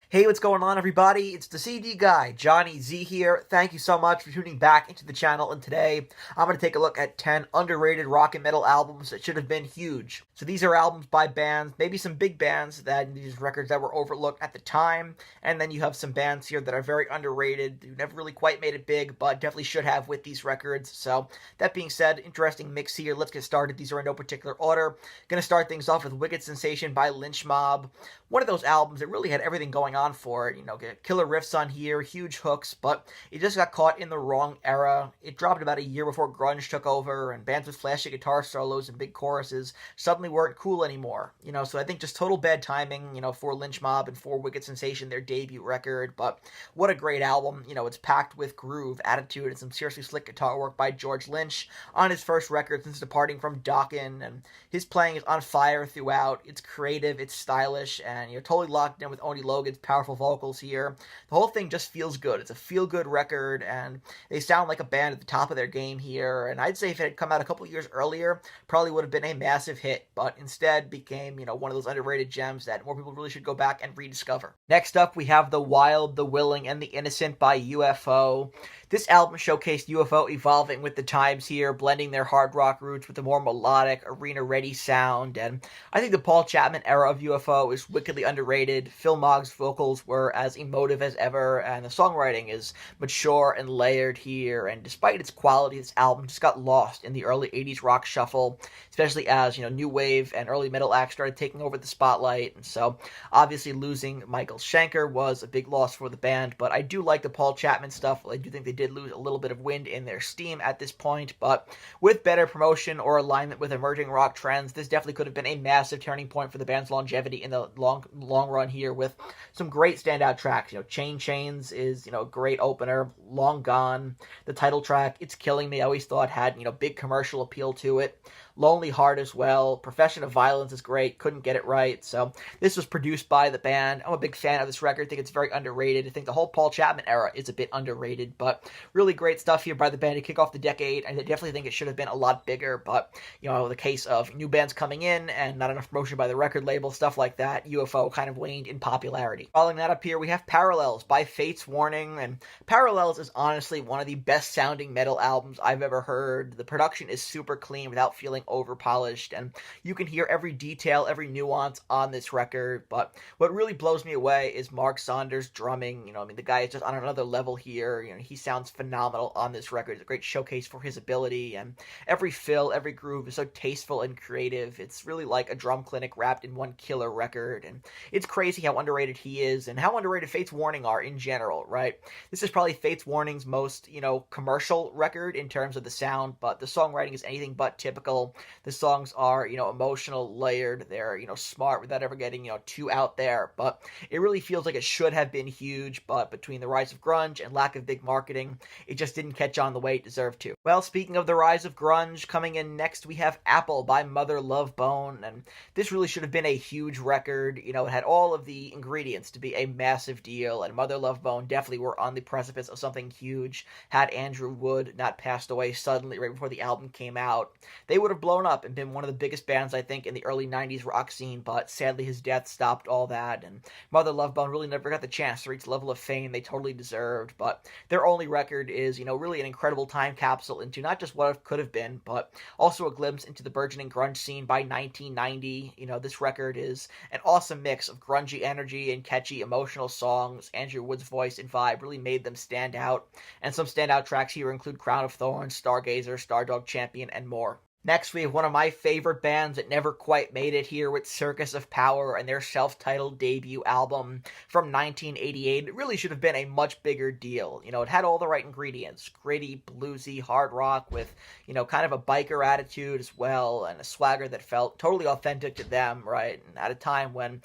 Hey, what's going on, everybody? It's the CD guy, Johnny Z here. Thank you so much for tuning back into the channel, and today I'm going to take a look at 10 underrated rock and metal albums that should have been huge. So these are albums by bands, maybe some big bands, that these records that were overlooked at the time, and then you have some bands here that are very underrated, who never really quite made it big, but definitely should have with these records. So that being said, interesting mix here. Let's get started. These are in no particular order. Going to start things off with Wicked Sensation by Lynch Mob. One of those albums that really had everything going on for it. Get killer riffs on here, huge hooks, but it just got caught in the wrong era. It dropped about a year before grunge took over, and bands with flashy guitar solos and big choruses suddenly weren't cool anymore. So I think just total bad timing, for Lynch Mob and for Wicked Sensation, their debut record. But what a great album. It's packed with groove, attitude, and some seriously slick guitar work by George Lynch on his first record since departing from Dokken, and his playing is on fire throughout. It's creative, it's stylish, and totally locked in with Oni Logan's powerful vocals here. The whole thing just feels good. It's a feel-good record, and they sound like a band at the top of their game here. And I'd say if it had come out a couple years earlier, probably would have been a massive hit, but instead became, one of those underrated gems that more people really should go back and rediscover. Next up, we have The Wild, The Willing, and The Innocent by UFO. This album showcased UFO evolving with the times here, blending their hard rock roots with a more melodic, arena-ready sound, and I think the Paul Chapman era of UFO is wickedly underrated. Phil Mogg's vocals were as emotive as ever, and the songwriting is mature and layered here, and despite its quality, this album just got lost in the early 80s rock shuffle, especially as, new wave and early metal acts started taking over the spotlight, and so obviously losing Michael Schenker was a big loss for the band, but I do like the Paul Chapman stuff. I do think they did lose a little bit of wind in their steam at this point, but with better promotion or alignment with emerging rock trends, this definitely could have been a massive turning point for the band's longevity in the long run here, with some great standout tracks. Chain Chains is, a great opener. Long Gone, the title track, It's Killing Me, I always thought had, big commercial appeal to it. Lonely Heart as well. Profession of Violence is great. Couldn't get it right. So this was produced by the band. I'm a big fan of this record. I think it's very underrated. I think the whole Paul Chapman era is a bit underrated, but really great stuff here by the band to kick off the decade. I definitely think it should have been a lot bigger, but, the case of new bands coming in and not enough promotion by the record label, stuff like that, UFO kind of waned in popularity. Following that up here, we have Parallels by Fates Warning, and Parallels is honestly one of the best sounding metal albums I've ever heard. The production is super clean without feeling over-polished, and you can hear every detail, every nuance on this record, but what really blows me away is Mark Saunders' drumming. The guy is just on another level here. He sounds phenomenal on this record. It's a great showcase for his ability, and every fill, every groove is so tasteful and creative. It's really like a drum clinic wrapped in one killer record, and it's crazy how underrated he is, and how underrated Fates Warning are in general, right? This is probably Fates Warning's most, commercial record in terms of the sound, but the songwriting is anything but typical. The songs are, emotional, layered. They're, smart without ever getting, too out there. But it really feels like it should have been huge, but between the rise of grunge and lack of big marketing, it just didn't catch on the way it deserved to. Well, speaking of the rise of grunge, coming in next we have Apple by Mother Love Bone, and this really should have been a huge record. It had all of the ingredients to be a massive deal, and Mother Love Bone definitely were on the precipice of something huge. Had Andrew Wood not passed away suddenly right before the album came out, they would have blown up and been one of the biggest bands, I think, in the early 90s rock scene, but sadly his death stopped all that, and Mother Love Bone really never got the chance to reach the level of fame they totally deserved, but their only record is, really an incredible time capsule into not just what it could have been, but also a glimpse into the burgeoning grunge scene by 1990. This record is an awesome mix of grungy energy and catchy emotional songs. Andrew Wood's voice and vibe really made them stand out, and some standout tracks here include Crown of Thorns, Stargazer, Stardog Champion, and more. Next, we have one of my favorite bands that never quite made it here with Circus of Power and their self-titled debut album from 1988. It really should have been a much bigger deal. It had all the right ingredients. Gritty, bluesy, hard rock with, kind of a biker attitude as well, and a swagger that felt totally authentic to them, right? And at a time when,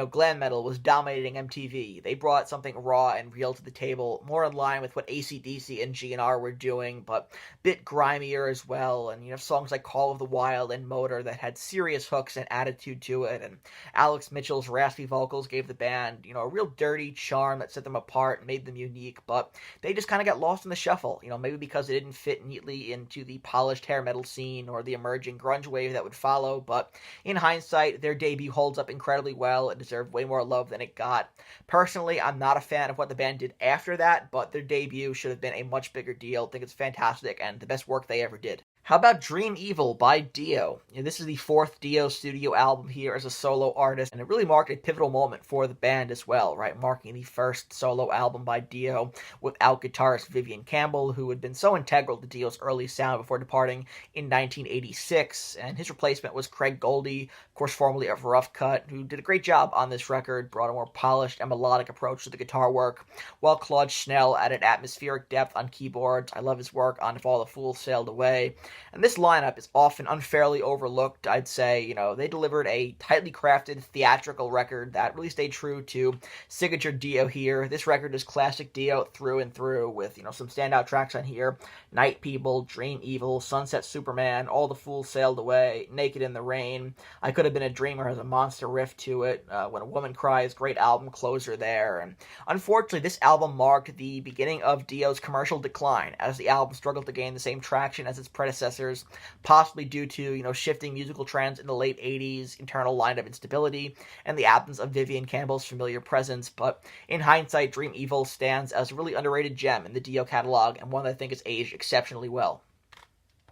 glam metal was dominating MTV, they brought something raw and real to the table, more in line with what AC/DC and GNR were doing, but a bit grimier as well. And, songs like Call of the Wild and Motor that had serious hooks and attitude to it, and Alex Mitchell's raspy vocals gave the band, a real dirty charm that set them apart and made them unique, but they just kind of got lost in the shuffle, maybe because they didn't fit neatly into the polished hair metal scene or the emerging grunge wave that would follow, but in hindsight, their debut holds up incredibly well and deserved way more love than it got. Personally, I'm not a fan of what the band did after that, but their debut should have been a much bigger deal. I think it's fantastic and the best work they ever did. How about Dream Evil by Dio? This is the fourth Dio studio album here as a solo artist, and it really marked a pivotal moment for the band as well, right? Marking the first solo album by Dio without guitarist Vivian Campbell, who had been so integral to Dio's early sound before departing in 1986, and his replacement was Craig Goldie, of course formerly of Rough Cut, who did a great job on this record, brought a more polished and melodic approach to the guitar work, while Claude Schnell added atmospheric depth on keyboards. I love his work on If All the Fools Sailed Away. And this lineup is often unfairly overlooked, I'd say. They delivered a tightly crafted theatrical record that really stayed true to signature Dio here. This record is classic Dio through and through with, some standout tracks on here. Night People, Dream Evil, Sunset Superman, All the Fools Sailed Away, Naked in the Rain. I Could Have Been a Dreamer has a monster riff to it. When a Woman Cries, great album closer there. And unfortunately, this album marked the beginning of Dio's commercial decline, as the album struggled to gain the same traction as its predecessors, possibly due to, shifting musical trends in the late 80s, internal lineup instability, and the absence of Vivian Campbell's familiar presence. But in hindsight, Dream Evil stands as a really underrated gem in the Dio catalog, and one that I think has aged exceptionally well.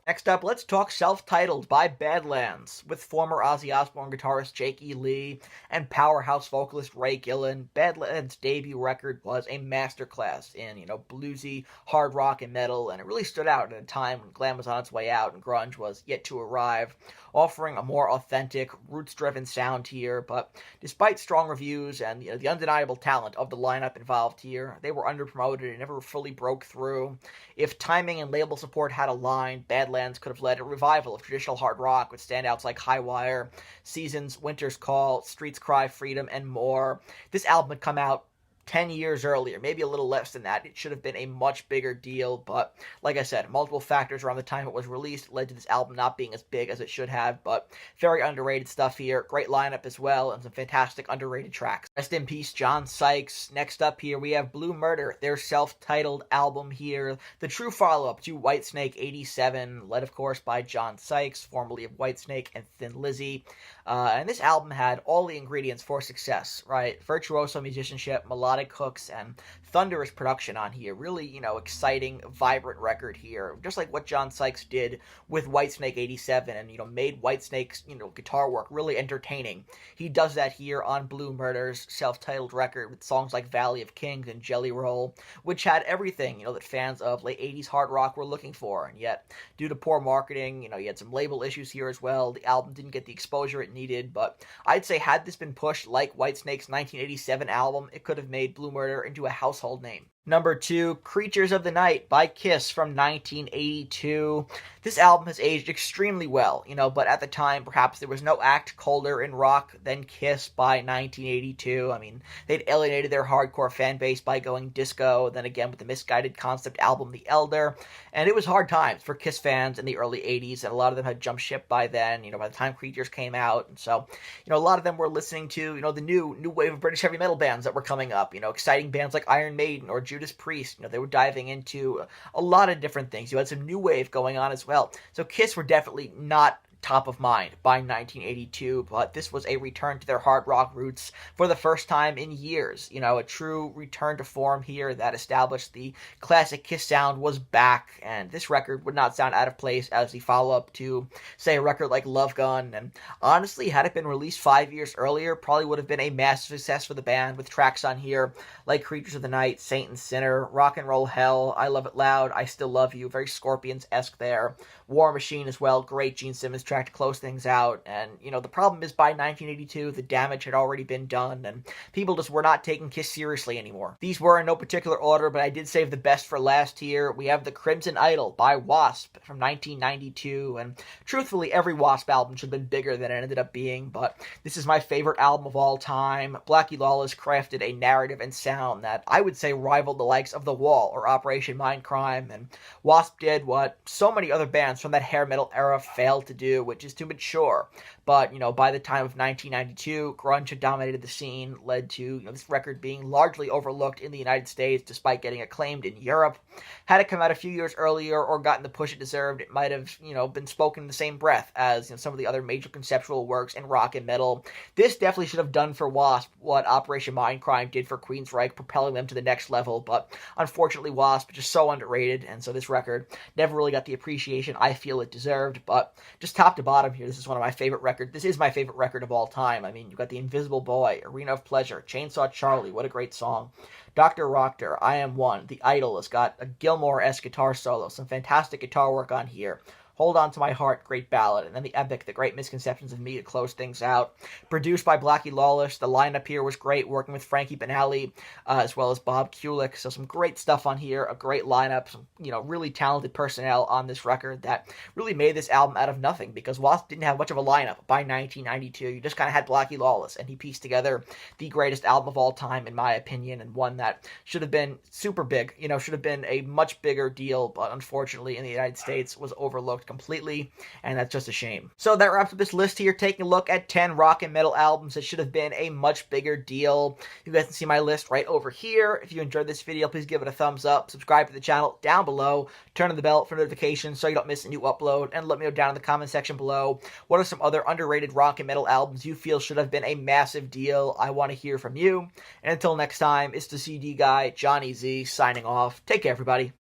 Next up, let's talk Self-Titled by Badlands. With former Ozzy Osbourne guitarist Jake E. Lee and powerhouse vocalist Ray Gillen, Badlands' debut record was a masterclass in, bluesy, hard rock and metal, and it really stood out at a time when glam was on its way out and grunge was yet to arrive, offering a more authentic, roots-driven sound here. But despite strong reviews and the undeniable talent of the lineup involved here, they were underpromoted and never fully broke through. If timing and label support had aligned, Badlands could have led a revival of traditional hard rock with standouts like Highwire, Seasons, Winter's Call, Streets Cry Freedom, and more. This album had come out 10 years earlier, maybe a little less than that. It should have been a much bigger deal, but like I said, multiple factors around the time it was released led to this album not being as big as it should have, but very underrated stuff here. Great lineup as well, and some fantastic underrated tracks. Rest in peace, John Sykes. Next up here, we have Blue Murder, their self-titled album here, the true follow-up to Whitesnake 87, led of course by John Sykes, formerly of Whitesnake and Thin Lizzy. And this album had all the ingredients for success, right? Virtuoso musicianship, melodic hooks, and thunderous production on here. Really, exciting, vibrant record here. Just like what John Sykes did with Whitesnake 87 and, made Whitesnake's, guitar work really entertaining. He does that here on Blue Murder's self-titled record with songs like Valley of Kings and Jelly Roll, which had everything, that fans of late 80s hard rock were looking for. And yet, due to poor marketing, you had some label issues here as well. The album didn't get the exposure it needed, but I'd say had this been pushed like Whitesnake's 1987 album, it could have made Blue Murder into a household name. Number 2, Creatures of the Night by Kiss from 1982. This album has aged extremely well, but at the time, perhaps there was no act colder in rock than Kiss by 1982. I mean, they'd alienated their hardcore fan base by going disco, then again with the misguided concept album The Elder, and it was hard times for Kiss fans in the early 80s, and a lot of them had jumped ship by then, by the time Creatures came out, and so, a lot of them were listening to, the new wave of British heavy metal bands that were coming up, exciting bands like Iron Maiden or Judas Priest. They were diving into a lot of different things. You had some new wave going on as well. So Kiss were definitely not top of mind by 1982, but this was a return to their hard rock roots for the first time in years. A true return to form here that established the classic Kiss sound was back, and this record would not sound out of place as the follow-up to, say, a record like Love Gun, and honestly, had it been released 5 years earlier, probably would have been a massive success for the band, with tracks on here like Creatures of the Night, Saint and Sinner, Rock and Roll Hell, I Love It Loud, I Still Love You, very Scorpions-esque there, War Machine as well, great Gene Simmons track to close things out. And, you know, the problem is by 1982, the damage had already been done, and people just were not taking Kiss seriously anymore. These were in no particular order, but I did save the best for last here. We have The Crimson Idol by W.A.S.P. from 1992, and truthfully, every W.A.S.P. album should have been bigger than it ended up being, but this is my favorite album of all time. Blackie Lawless crafted a narrative and sound that I would say rivaled the likes of The Wall or Operation Mindcrime, and W.A.S.P. did what so many other bands from that hair metal era failed to do, which is to mature. But, you know, by the time of 1992, grunge had dominated the scene, led to, you know, this record being largely overlooked in the United States despite getting acclaimed in Europe. Had it come out a few years earlier or gotten the push it deserved, it might have, you know, been spoken in the same breath as, you know, some of the other major conceptual works in rock and metal. This definitely should have done for W.A.S.P. what Operation Mindcrime did for Queensryche, propelling them to the next level, but unfortunately W.A.S.P. is just so underrated, and so this record never really got the appreciation I feel it deserved. But just top to bottom here, this is one of my favorite records. This is my favorite record of all time. I mean, you've got The Invisible Boy, Arena of Pleasure, Chainsaw Charlie, what a great song. Dr. Rocker, I Am One, The Idol has got a Gilmore-esque guitar solo, some fantastic guitar work on here. Hold On to My Heart, great ballad, and then the epic, The Great Misconceptions of Me to close things out. Produced by Blackie Lawless, the lineup here was great, working with Frankie Banali, as well as Bob Kulick, so some great stuff on here, a great lineup, some, you know, really talented personnel on this record that really made this album out of nothing, because W.A.S.P. didn't have much of a lineup by 1992, you just kind of had Blackie Lawless, and he pieced together the greatest album of all time, in my opinion, and one that should have been super big, you know, should have been a much bigger deal, but unfortunately in the United States was overlooked completely, and that's just a shame. So that wraps up this list here, taking a look at 10 rock and metal albums that should have been a much bigger deal. You guys can see my list right over here. If you enjoyed this video, please give it a thumbs up, subscribe to the channel down below, turn on the bell for notifications so you don't miss a new upload, and let me know down in the comment section below what are some other underrated rock and metal albums you feel should have been a massive deal. I want to hear from you. And until next time, it's the CD guy, Johnny Z, signing off. Take care, everybody.